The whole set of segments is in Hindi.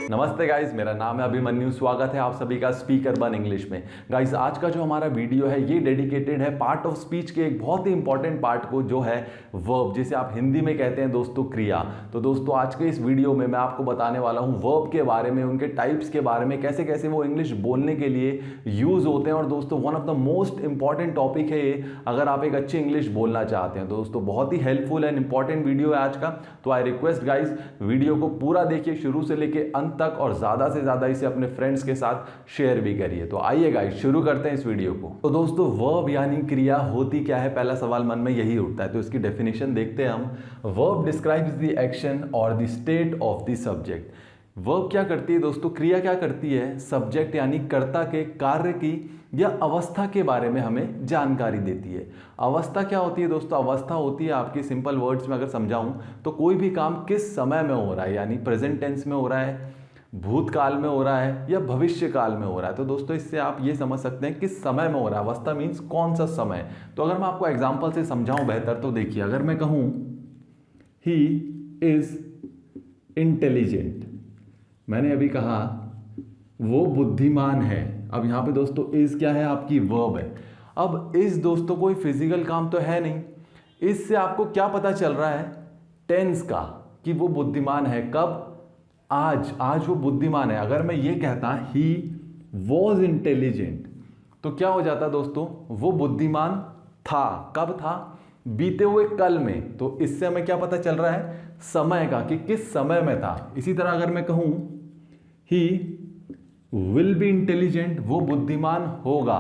नमस्ते गाइस, मेरा नाम है अभिमन्यु। स्वागत है आप सभी का स्पीकर वन इंग्लिश में। गाइस, आज का जो हमारा वीडियो है ये डेडिकेटेड है पार्ट ऑफ स्पीच के एक बहुत ही इंपॉर्टेंट पार्ट को, जो है वर्ब, जिसे आप हिंदी में कहते हैं दोस्तों क्रिया। तो दोस्तों आज के इस वीडियो में मैं आपको बताने वाला हूँ वर्ब के बारे में, उनके टाइप्स के बारे में, कैसे कैसे वो इंग्लिश बोलने के लिए यूज होते हैं। और दोस्तों one of the most important topic है ये, अगर आप एक अच्छी इंग्लिश बोलना चाहते हैं। दोस्तों बहुत ही हेल्पफुल एंड इंपॉर्टेंट वीडियो है आज का। तो आई रिक्वेस्ट गाइज, वीडियो को पूरा देखिए शुरू से लेके अंत तक, और ज्यादा से ज्यादा इसे अपने फ्रेंड्स के साथ शेयर भी करिए। तो आइए गाइस शुरू करते हैं इस वीडियो को। तो दोस्तों वर्ब यानी क्रिया होती क्या है, पहला सवाल मन में यही उठता है। तो इसकी डेफिनेशन देखते हैं हम। वर्ब डिस्क्राइब्स द एक्शन और the state of the subject. Verb क्या करती है दोस्तों, क्रिया क्या करती है, सब्जेक्ट यानी कर्ता के कार्य की या अवस्था के बारे में हमें जानकारी देती है। अवस्था क्या होती है दोस्तों, अवस्था होती है आपकी, सिंपल वर्ड्स में अगर समझाऊं तो कोई भी काम किस समय में हो रहा है, यानी प्रेजेंट टेंस में हो रहा है, भूतकाल में हो रहा है या भविष्य काल में हो रहा है। तो दोस्तों इससे आप ये समझ सकते हैं किस समय में हो रहा है। अवस्था मीन्स कौन सा समय। तो अगर मैं आपको एग्जांपल से समझाऊं बेहतर, तो देखिए अगर मैं कहूं ही इज इंटेलिजेंट, मैंने अभी कहा वो बुद्धिमान है। अब यहां पे दोस्तों इज क्या है, आपकी वर्ब है। अब इज दोस्तों कोई फिजिकल काम तो है नहीं, इससे आपको क्या पता चल रहा है, टेंस का, कि वो बुद्धिमान है कब, आज वो बुद्धिमान है। अगर मैं ये कहता ही वॉज इंटेलिजेंट, तो क्या हो जाता दोस्तों, वो बुद्धिमान था। कब था, बीते हुए कल में। तो इससे हमें क्या पता चल रहा है, समय का, कि किस समय में था। इसी तरह अगर मैं कहूं ही विल बी इंटेलिजेंट, वो बुद्धिमान होगा।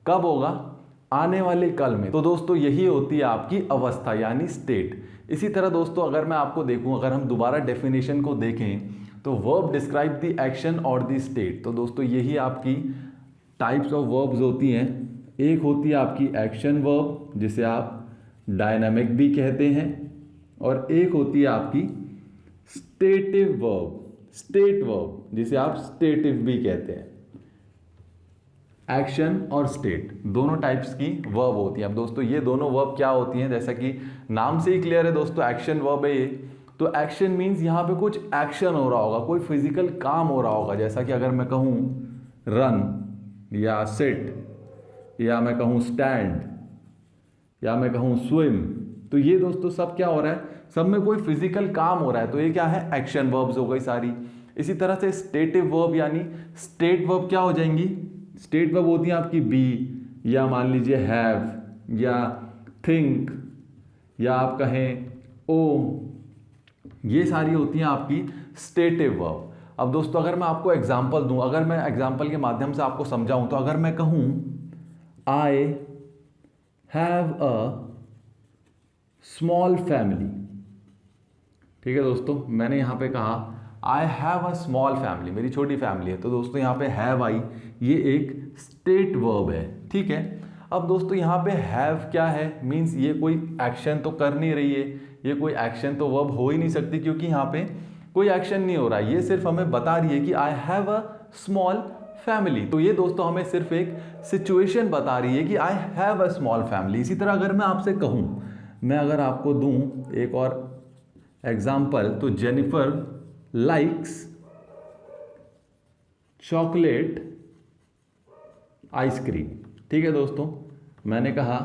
कब होगा, आने वाले कल में। तो दोस्तों यही होती है आपकी अवस्था यानी स्टेट। इसी तरह दोस्तों अगर मैं आपको देखूं, अगर हम दोबारा डेफिनेशन को देखें, तो वर्ब डिस्क्राइब द एक्शन और द स्टेट। तो दोस्तों यही आपकी टाइप्स ऑफ वर्ब्स होती हैं। एक होती है आपकी एक्शन वर्ब, जिसे आप डायनामिक भी कहते हैं, और एक होती है आपकी स्टेटिव वर्ब, स्टेट वर्ब, जिसे आप स्टेटिव भी कहते हैं। एक्शन और स्टेट दोनों टाइप्स की वर्ब होती हैं। अब दोस्तों ये दोनों वर्ब क्या होती हैं, जैसा कि नाम से ही क्लियर है दोस्तों, एक्शन वर्ब है ये। तो एक्शन मीन्स यहां पे कुछ एक्शन हो रहा होगा, कोई फिजिकल काम हो रहा होगा। जैसा कि अगर मैं कहूं रन या सिट, या मैं कहूं स्टैंड, या मैं कहूं स्विम, तो ये दोस्तों सब क्या हो रहा है, सब में कोई फिजिकल काम हो रहा है। तो ये क्या है, एक्शन वर्ब्स हो गई सारी। इसी तरह से स्टेटिव वर्ब यानी स्टेट वर्ब क्या हो जाएंगी, स्टेट वर्ब होती है आपकी बी, या मान लीजिए हैव, या थिंक, या आप कहें ओ, ये सारी होती हैं आपकी स्टेटिव वर्ब। अब दोस्तों अगर मैं आपको एग्जांपल दूं, अगर मैं एग्जांपल के माध्यम से आपको समझाऊं, तो अगर मैं कहूं I have a small family, ठीक है दोस्तों, मैंने यहां पे कहा I have a small family, मेरी छोटी फैमिली है। तो दोस्तों यहां पे हैव आई, ये एक स्टेट वर्ब है, ठीक है। अब दोस्तों यहां पे हैव क्या है, मींस ये कोई एक्शन तो कर नहीं रही है, ये कोई एक्शन तो वर्ब हो ही नहीं सकती, क्योंकि यहां पे कोई एक्शन नहीं हो रहा है। ये सिर्फ हमें बता रही है कि I have a small family. तो ये दोस्तों हमें सिर्फ एक सिचुएशन बता रही है कि I have a small family. इसी तरह अगर मैं आपसे कहूं, मैं अगर आपको दूं एक और एग्जाम्पल, तो जेनिफर लाइक्स चॉकलेट आइसक्रीम, ठीक है दोस्तों, मैंने कहा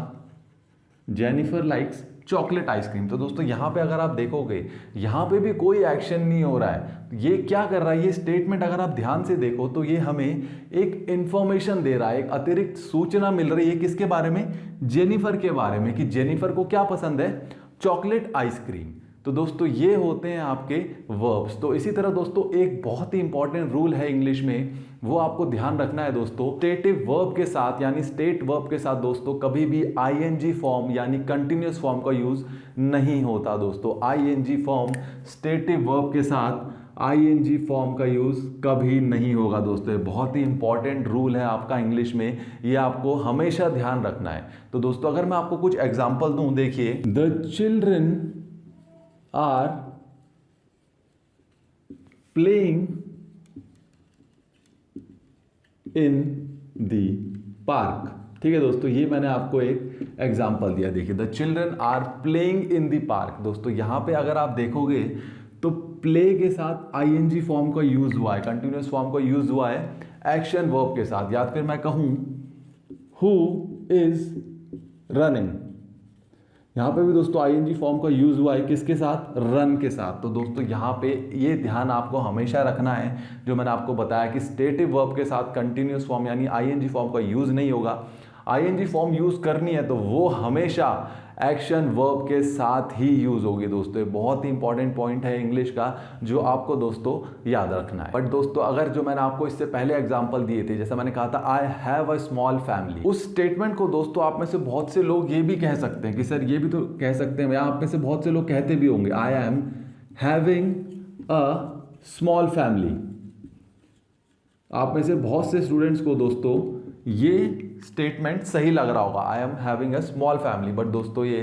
जेनिफर लाइक्स चॉकलेट आइसक्रीम। तो दोस्तों यहां पे अगर आप देखोगे, यहां पे भी कोई एक्शन नहीं हो रहा है। ये क्या कर रहा है, ये स्टेटमेंट अगर आप ध्यान से देखो तो ये हमें एक इंफॉर्मेशन दे रहा है, एक अतिरिक्त सूचना मिल रही है किसके बारे में, जेनिफर के बारे में, कि जेनिफर को क्या पसंद है, चॉकलेट आइसक्रीम। तो दोस्तों ये होते हैं आपके वर्ब्स। तो इसी तरह दोस्तों एक बहुत ही इंपॉर्टेंट रूल है इंग्लिश में, वो आपको ध्यान रखना है दोस्तों, स्टेटिव वर्ब के साथ यानी स्टेट वर्ब के साथ दोस्तों कभी भी आईएनजी फॉर्म यानी कंटिन्यूअस फॉर्म का यूज नहीं होता दोस्तों। आईएनजी फॉर्म, स्टेटिव वर्ब के साथ आईएनजी फॉर्म का यूज कभी नहीं होगा दोस्तों। बहुत ही इंपॉर्टेंट रूल है आपका इंग्लिश में, ये आपको हमेशा ध्यान रखना है। तो दोस्तों अगर मैं आपको कुछ एग्जाम्पल दूं, देखिए the children are playing in the park, ठीक है दोस्तों, ये मैंने आपको एक एग्जाम्पल दिया। देखिए the children are playing in the park. दोस्तों यहां पे अगर आप देखोगे तो प्ले के साथ आईएनजी फॉर्म का यूज हुआ है, कंटिन्यूअस फॉर्म का यूज हुआ है एक्शन वर्ब के साथ। या फिर मैं कहूं हु इज रनिंग, यहां पे भी दोस्तों आईएनजी फॉर्म का यूज हुआ है किसके साथ, रन के साथ। तो दोस्तों यहां पे ये ध्यान आपको हमेशा रखना है, जो मैंने आपको बताया कि स्टेटिव वर्ब के साथ कंटिन्यूअस फॉर्म यानी आईएनजी फॉर्म का यूज नहीं होगा। आईएनजी फॉर्म यूज करनी है तो वो हमेशा एक्शन वर्ब के साथ ही यूज होगी दोस्तों। ये बहुत ही इंपॉर्टेंट पॉइंट है इंग्लिश का, जो आपको दोस्तों याद रखना है। बट दोस्तों अगर जो मैंने आपको इससे पहले एग्जांपल दिए थे, जैसा मैंने कहा था I have a small family, उस स्टेटमेंट को दोस्तों आप में से बहुत से लोग ये भी कह सकते हैं कि सर ये भी तो कह सकते हैं, या आप में से बहुत से लोग कहते भी होंगे I am having a small family. आप में से बहुत से स्टूडेंट्स को दोस्तों ये स्टेटमेंट सही लग रहा होगा, I am having a small family. But दोस्तों ये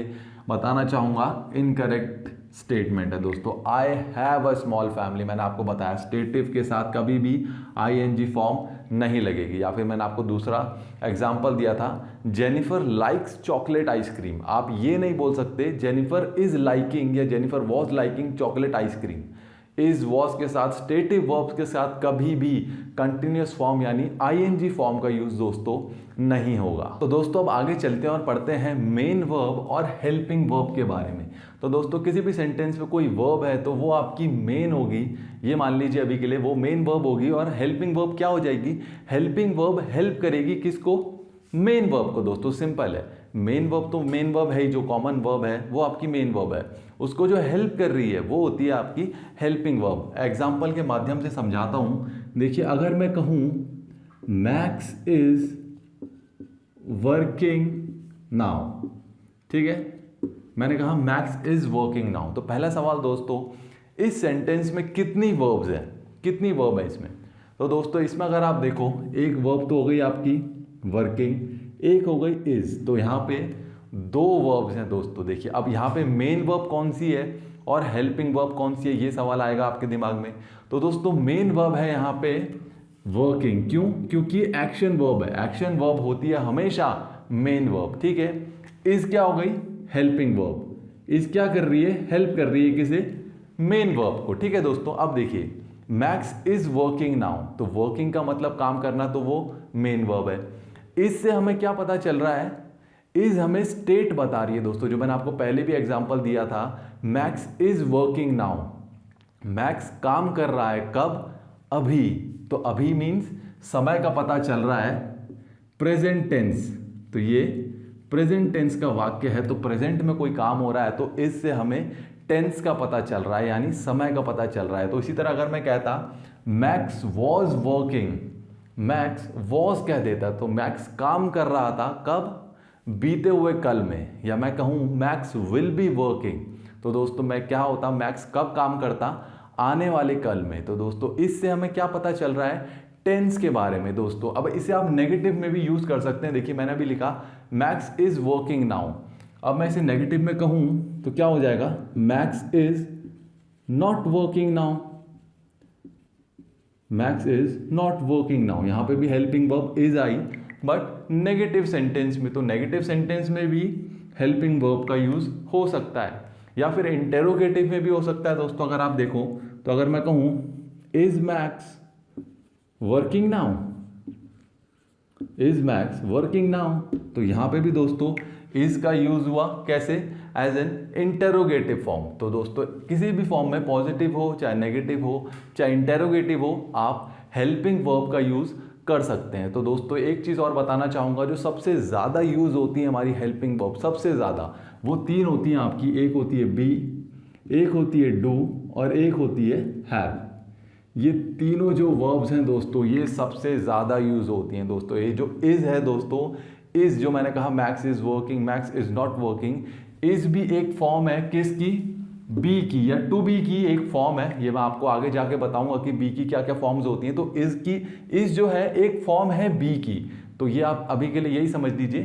बताना चाहूंगा इनकरेक्ट स्टेटमेंट है दोस्तों। I have a small family, मैंने आपको बताया स्टेटिव के साथ कभी भी आईएनजी फॉर्म नहीं लगेगी। या फिर मैंने आपको दूसरा एग्जांपल दिया था, जेनिफर लाइक्स चॉकलेट आइसक्रीम। आप ये नहीं बोल सकते जेनिफर इज लाइकिंग या Jennifer was liking chocolate ice cream. Is was के साथ स्टेटिव वर्ब्स के साथ कभी भी कंटिन्यूअस फॉर्म यानी आईएनजी फॉर्म का यूज दोस्तों नहीं होगा। तो दोस्तों अब आगे चलते हैं और पढ़ते हैं मेन वर्ब और हेल्पिंग वर्ब के बारे में। तो दोस्तों किसी भी सेंटेंस में कोई वर्ब है तो वो आपकी मेन होगी, ये मान लीजिए अभी के लिए वो मेन वर्ब होगी। और हेल्पिंग वर्ब क्या हो जाएगी, हेल्पिंग वर्ब हेल्प करेगी किसको, मेन वर्ब को। दोस्तों सिंपल है, मेन वर्ब तो मेन वर्ब है ही, जो कॉमन वर्ब है वो आपकी मेन वर्ब है, उसको जो हेल्प कर रही है वो होती है आपकी हेल्पिंग वर्ब। एग्जाम्पल के माध्यम से समझाता हूं। देखिए अगर मैं कहूं मैक्स इज वर्किंग नाउ, ठीक है, मैंने कहा मैक्स इज वर्किंग नाउ, तो पहला सवाल दोस्तों इस सेंटेंस में कितनी वर्ब्स हैं, कितनी वर्ब है इसमें। तो दोस्तों इसमें अगर आप देखो एक वर्ब तो हो गई आपकी वर्किंग, एक हो गई इज, तो यहाँ पे दो वर्ब्स हैं दोस्तों। देखिए अब यहाँ पे मेन वर्ब कौन सी है और हेल्पिंग वर्ब कौन सी है, ये सवाल आएगा आपके दिमाग में। तो दोस्तों मेन वर्ब है यहाँ पे वर्किंग, क्यों, क्योंकि एक्शन वर्ब है, एक्शन वर्ब होती है हमेशा मेन वर्ब, ठीक है। इज क्या हो गई, हेल्पिंग वर्ब, इज क्या कर रही है, हेल्प कर रही है किसे, मेन वर्ब को, ठीक है दोस्तों। अब देखिए मैक्स इज वर्किंग नाउ, तो वर्किंग का मतलब काम करना, तो वो मेन वर्ब है। इससे हमें क्या पता चल रहा है, इज हमें स्टेट बता रही है दोस्तों, जो मैंने आपको पहले भी एग्जांपल दिया था, max is working now, max काम कर रहा है कब, अभी। तो अभी मीन्स समय का पता चल रहा है, प्रेजेंट टेंस, तो ये प्रेजेंट टेंस का वाक्य है, तो प्रेजेंट में कोई काम हो रहा है तो इससे हमें टेंस का पता चल रहा है यानी समय का पता चल रहा है। तो इसी तरह अगर मैं कहता max was working, max was कह देता तो मैक्स काम कर रहा था कब, बीते हुए कल में। या मैं कहूं मैक्स विल बी वर्किंग, तो दोस्तों मैं क्या होता, मैक्स कब काम करता, आने वाले कल में। तो दोस्तों इससे हमें क्या पता चल रहा है, टेंस के बारे में दोस्तों। अब इसे आप नेगेटिव में भी यूज कर सकते हैं। देखिए मैंने भी लिखा मैक्स इज वर्किंग नाउ, अब मैं इसे नेगेटिव में कहूं तो क्या हो जाएगा, max is not working now, max is not working now. यहां पे भी helping verb is I, but negative sentence में, तो नेगेटिव सेंटेंस में भी हेल्पिंग वर्ब का यूज हो सकता है, या फिर इंटेरोगेटिव में भी हो सकता है दोस्तों। अगर आप देखो तो अगर मैं कहूं is max working now, is max working now, तो यहां पे भी दोस्तों इज का यूज हुआ कैसे, एज एन इंटेरोगेटिव फॉर्म। तो दोस्तों किसी भी फॉर्म में, पॉजिटिव हो चाहे नेगेटिव हो चाहे इंटेरोगेटिव हो, आप हेल्पिंग वर्ब का यूज कर सकते हैं। तो दोस्तों एक चीज और बताना चाहूंगा, जो सबसे ज्यादा यूज होती है हमारी हेल्पिंग वर्ब, सबसे ज्यादा वो तीन होती हैं आपकी, एक होती है बी, एक होती है डू और एक होती है हैव। ये तीनों जो वर्ब्स हैं दोस्तों ये सबसे ज्यादा यूज होती हैं दोस्तों। ये जो इज है दोस्तों, इज जो मैंने कहा max is working, max is not working, is भी एक फॉर्म है किसकी, बी की, या टू बी की एक फॉर्म है। ये मैं आपको आगे जाके बताऊंगा कि बी की क्या क्या फॉर्म्स होती हैं। तो इज की, इज जो है एक फॉर्म है बी की, तो ये आप अभी के लिए यही समझ लीजिए।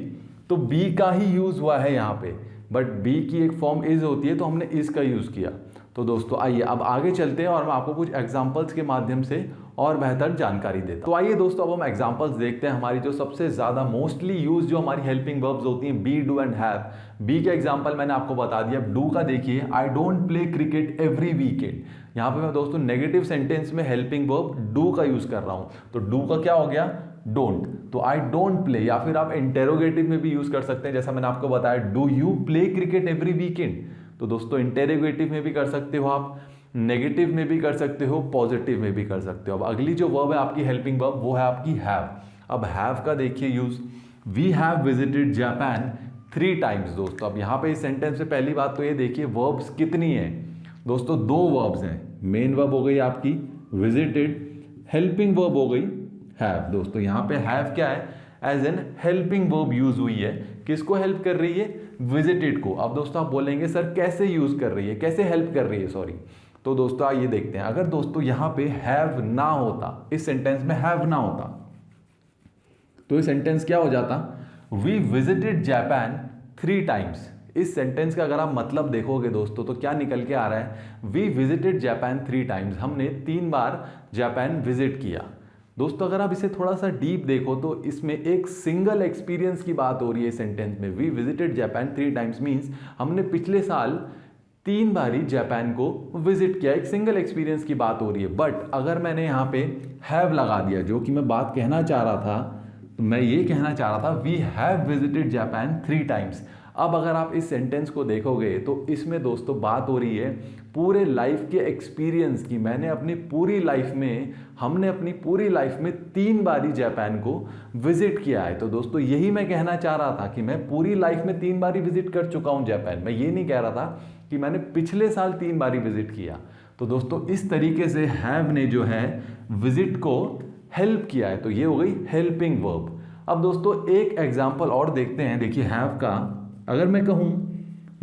तो बी का ही यूज हुआ है यहाँ पे, बट बी की एक फॉर्म इज होती है तो हमने इज का यूज किया। तो दोस्तों आइए अब आगे चलते हैं और मैं आपको कुछ एग्जांपल्स के माध्यम से और बेहतर जानकारी देता हूं। तो आइए दोस्तों अब हम एग्जांपल्स देखते हैं। हमारी जो सबसे ज़्यादा मोस्टली यूज जो हमारी हेल्पिंग वर्ब्स होती हैं, be, do and have. Be के एग्जांपल मैंने आपको बता दिया। डू का देखिए, I don't play cricket every weekend. यहाँ पे मैं दोस्तों नेगेटिव सेंटेंस में हेल्पिंग वर्ब डू का यूज कर रहा हूँ। तो डू का क्या हो गया? डोंट। तो आई डोंट प्ले, या फिर आप इंटेरोगेटिव में भी यूज कर सकते हैं, जैसा मैंने आपको बताया, do you play cricket every weekend. तो दोस्तों इंटेरोगेटिव में भी कर सकते हो आप, नेगेटिव में भी कर सकते हो, पॉजिटिव में भी कर सकते हो। अब अगली जो वर्ब है आपकी हेल्पिंग वर्ब, वो है आपकी हैव। अब हैव का देखिए use, we have visited Japan 3 times. दोस्तों अब यहाँ पे इस सेंटेंस में पहली बात तो ये देखिए वर्ब्स कितनी है दोस्तों, 2 वर्ब्स हैं। मेन वर्ब हो गई आपकी विजिटेड, हेल्पिंग वर्ब हो गई हैव। दोस्तों यहाँ पे हैव क्या है? As an helping verb use हुई है। किसको हेल्प कर रही है? विजिटेड को। अब दोस्तों आप बोलेंगे सर कैसे यूज कर रही है, कैसे हेल्प कर रही है, सॉरी। तो दोस्तों आइए देखते हैं। अगर दोस्तों यहाँ पे हैव ना होता, इस सेंटेंस में हैव ना होता, तो ये सेंटेंस क्या हो जाता? We visited Japan 3 times. इस सेंटेंस का अगर आप मतलब देखोगे दोस्तों तो क्या निकल के आ रहा है? We visited Japan 3 times. हमने 3 बार जापान विजिट किया। दोस्तों अगर आप इसे थोड़ा सा डीप देखो तो इसमें एक सिंगल एक्सपीरियंस की बात हो रही है सेंटेंस में। We visited Japan 3 times means हमने पिछले साल 3 बारी जापान को विजिट किया, एक सिंगल एक्सपीरियंस की बात हो रही है। बट अगर मैंने यहाँ पे हैव लगा दिया, जो कि मैं बात कहना चाह रहा था, तो मैं ये कहना चाह रहा था we have visited Japan 3 times. अब अगर आप इस सेंटेंस को देखोगे तो इसमें दोस्तों बात हो रही है पूरे लाइफ के एक्सपीरियंस की। मैंने अपनी पूरी लाइफ में, हमने अपनी पूरी लाइफ में 3 बारी जापान को विजिट किया है। तो दोस्तों यही मैं कहना चाह रहा था कि मैं पूरी लाइफ में 3 बारी विजिट कर चुका हूं जापान। मैं ये नहीं कह रहा था कि मैंने पिछले साल 3 बारी विजिट किया। तो दोस्तों इस तरीके से हैव ने जो है विजिट को हेल्प किया है। तो ये हो गई हेल्पिंग वर्ब। अब दोस्तों एक एग्जाम्पल और देखते हैं। देखिए हैव का अगर मैं कहूं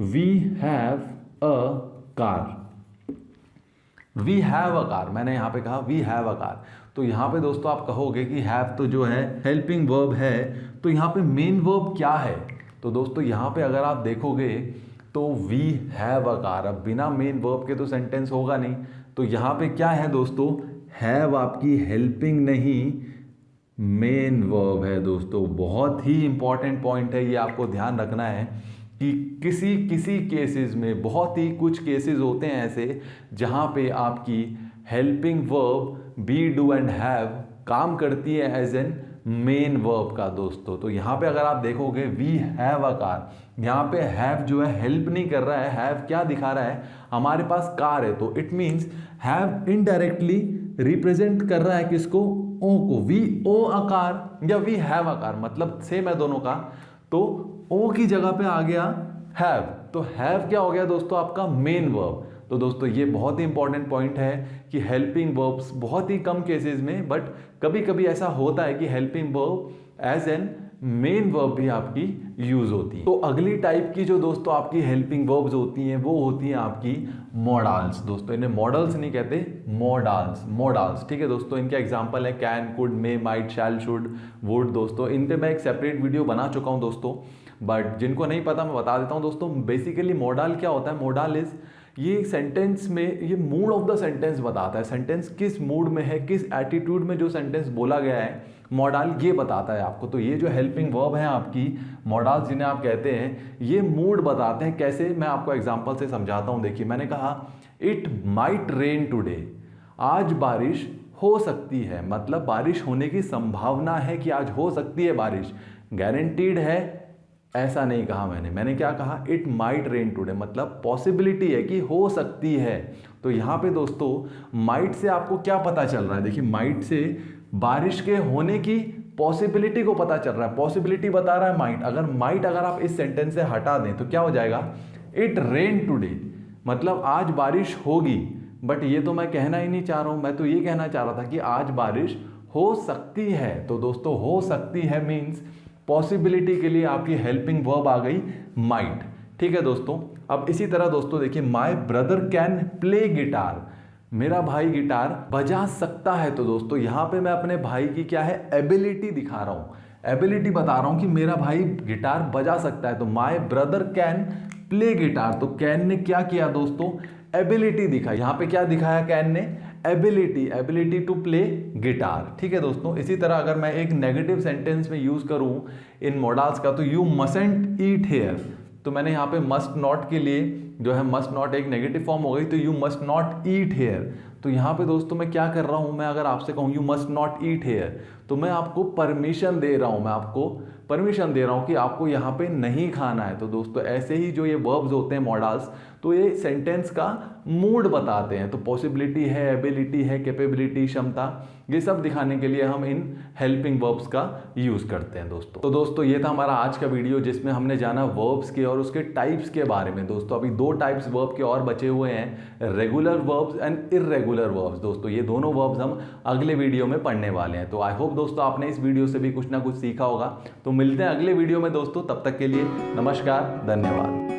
we have a car, we have a car, मैंने यहां पे कहा वी हैव अ कार। तो यहां पे दोस्तों आप कहोगे कि हैव तो जो है हेल्पिंग वर्ब है, तो यहां पे मेन वर्ब क्या है? तो दोस्तों यहां पे अगर आप देखोगे तो वी हैव अ कार। अब बिना मेन वर्ब के तो सेंटेंस होगा नहीं। तो यहां पे क्या है दोस्तों? हैव आपकी हेल्पिंग नहीं, मेन वर्ब है। दोस्तों बहुत ही इंपॉर्टेंट पॉइंट है, ये आपको ध्यान रखना है कि किसी किसी केसेस में, बहुत ही कुछ केसेस होते हैं ऐसे जहां पे आपकी helping verb B, do and have काम करती है एज एन मेन वर्ब का दोस्तों। तो यहाँ पे अगर आप देखोगे वी हैव अ कार, यहाँ पे हैव जो है हेल्प नहीं कर रहा है। हैव क्या दिखा रहा है? हमारे पास कार है। तो it means have indirectly represent कर रहा है किसको? ओ को। वी ओ अ कार या वी हैव अ कार, मतलब सेम है दोनों का। तो ओ की जगह पे आ गया हैव। तो हैव क्या हो गया दोस्तों? आपका मेन वर्ब। तो दोस्तों ये बहुत ही इंपॉर्टेंट पॉइंट है कि हेल्पिंग वर्ब्स बहुत ही कम केसेस में, बट कभी कभी ऐसा होता है कि helping verb as an main verb भी आपकी यूज होती है। तो अगली टाइप की जो दोस्तों आपकी हेल्पिंग वर्ब्स होती हैं वो होती हैं आपकी मॉडल्स। दोस्तों इन्हें मॉडल्स नहीं कहते, मॉडल्स। मॉडल्स ठीक है दोस्तों। इनके एग्जांपल है can, could, may, might, shall, should, would. दोस्तों इन पे मैं एक सेपरेट वीडियो बना चुका हूं दोस्तों, बट जिनको नहीं पता मैं बता देता हूं दोस्तों। बेसिकली मॉडल क्या होता है? मॉडल इज, ये सेंटेंस में ये मूड ऑफ द सेंटेंस बताता है। सेंटेंस किस मूड में है, किस एटीट्यूड में जो सेंटेंस बोला गया है, मॉडल ये बताता है आपको। तो ये जो हेल्पिंग वर्ब है आपकी मॉडल्स जिन्हें आप कहते हैं, ये मूड बताते हैं। कैसे? मैं आपको एग्जांपल से समझाता हूं। देखिए मैंने कहा इट माइट रेन टुडे, आज बारिश हो सकती है, मतलब बारिश होने की संभावना है कि आज हो सकती है बारिश। गारंटीड है ऐसा नहीं कहा मैंने क्या कहा? इट माइट रेन टुडे, मतलब पॉसिबिलिटी है कि हो सकती है। तो यहाँ पे दोस्तों माइट से आपको क्या पता चल रहा है? देखिए माइट से बारिश के होने की पॉसिबिलिटी को पता चल रहा है। पॉसिबिलिटी बता रहा है माइट। अगर आप इस सेंटेंस से हटा दें तो क्या हो जाएगा? इट रेन टुडे, मतलब आज बारिश होगी। बट ये तो मैं कहना ही नहीं चाह रहा हूं, मैं तो ये कहना चाह रहा था कि आज बारिश हो सकती है। तो दोस्तों हो सकती है मीन्स पॉसिबिलिटी के लिए आपकी हेल्पिंग वर्ब आ गई माइट। ठीक है दोस्तों। अब इसी तरह दोस्तों देखिए my brother can play guitar, मेरा भाई गिटार बजा सकता है। तो दोस्तों यहां पे मैं अपने भाई की क्या है? एबिलिटी दिखा रहा हूं, एबिलिटी बता रहा हूं कि मेरा भाई गिटार बजा सकता है। तो my brother can play guitar, तो कैन ने क्या किया दोस्तों? एबिलिटी दिखाई। यहाँ पे क्या दिखाया कैन ने? Ability to play guitar. ठीक है दोस्तों, इसी तरह अगर मैं एक नेगेटिव सेंटेंस में यूज करूं इन मोडाल्स का, तो यू मस्टंट ईट हेयर, तो मैंने यहाँ पे मस्ट नॉट के लिए जो है मस्ट नॉट एक नेगेटिव फॉर्म हो गई, तो you must not eat here. तो यहाँ पे दोस्तों मैं क्या कर रहा हूँ, मैं अगर आपसे कहूँ you must not eat here, तो मैं आपको परमिशन दे रहा हूँ, मैं आपको परमिशन दे रहा हूँ कि आपको यहाँ पे नहीं खाना है। तो दोस्तों ऐसे ही जो ये वर्ब्स होते हैं मॉडल्स, तो ये सेंटेंस का मूड बताते हैं। तो पॉसिबिलिटी है, एबिलिटी है, कैपेबिलिटी, क्षमता, ये सब दिखाने के लिए हम इन हेल्पिंग वर्ब्स का यूज़ करते हैं दोस्तों। तो दोस्तों ये था हमारा आज का वीडियो, जिसमें हमने जाना वर्ब्स के और उसके टाइप्स के बारे में। दोस्तों अभी 2 टाइप्स वर्ब के और बचे हुए हैं, regular verbs and irregular verbs. दोस्तों ये दोनों वर्ब्स हम अगले वीडियो में पढ़ने वाले हैं। तो आई होप दोस्तों आपने इस वीडियो से भी कुछ ना कुछ सीखा होगा। तो मिलते हैं अगले वीडियो में दोस्तों, तब तक के लिए नमस्कार, धन्यवाद।